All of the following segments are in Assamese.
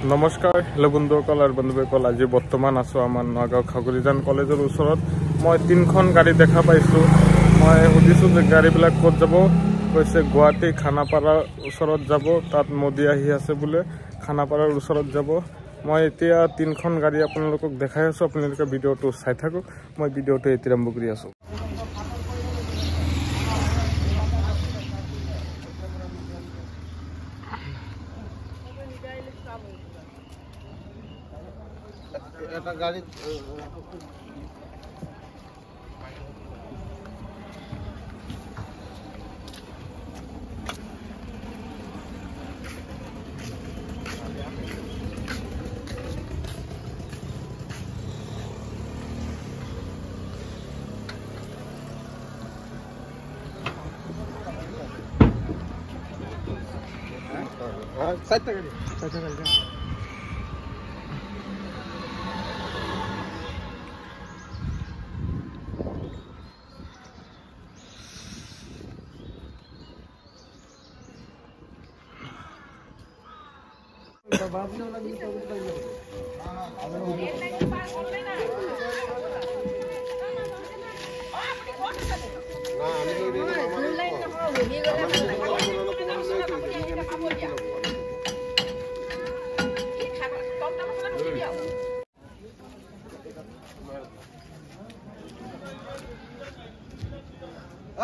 নমস্কাৰ হেল্ল' বন্ধুসকল আৰু বন্ধুসকল আজি বৰ্তমান আছো আমাৰ নগাঁও খাগুৰিজান কলেজৰ ওচৰত মই তিনখন গাড়ী দেখা পাইছো মই সুধিছো যে গাড়ীবিলাক ক'ত যাব কৈছে গুৱাহাটী খানাপাৰাৰ ওচৰত যাব তাত মোদী আহি আছে বুলে খানাপাৰাৰ ওচৰত যাব মই এতিয়া তিনখন গাড়ী আপোনালোকক দেখাই আছো আপোনালোকে ভিডিওটো চাই থাকক মই ভিডিওটো এতিয়া আৰম্ভ কৰি আছো এটা গাড়ি সাইডটা গাড়ি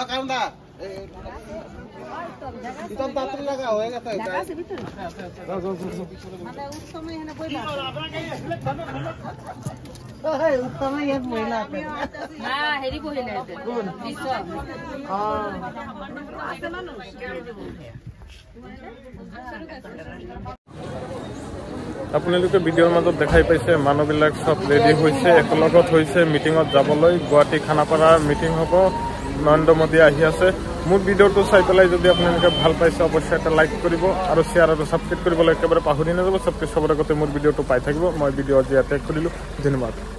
কারণটা ভিতর বাথরুম লাগা হয়ে গেছে জায়গা আছে ভিতরে মানে উত্তমে এখানে বইলা ওহে উত্তমে এর বইলা না হেরি বইলা কোন বিশ্ব আছে মানুষ আপোনালোকে ভিডিওৰ মাজত দেখাই পাইছে মানুহবিলাক সব ৰেডি হৈছে একলগত হৈছে মিটিঙত যাবলৈ গুৱাহাটী খানাপাৰাৰ মিটিং হ'ব নৰেন্দ্ৰ মোদী আহি আছে মোৰ ভিডিওটো চাই পেলাই যদি আপোনালোকে ভাল পাইছে অৱশ্যই এটা লাইক কৰিব আৰু শেয়াৰ আৰু সাবস্ক্ৰাইব কৰিবলৈ একেবাৰে পাহৰি নাযাব সবকে সবৰ আগতে মোৰ ভিডিওটো পাই থাকিব মই ভিডিও আজি ইয়াতে কৰিলো ধন্যবাদ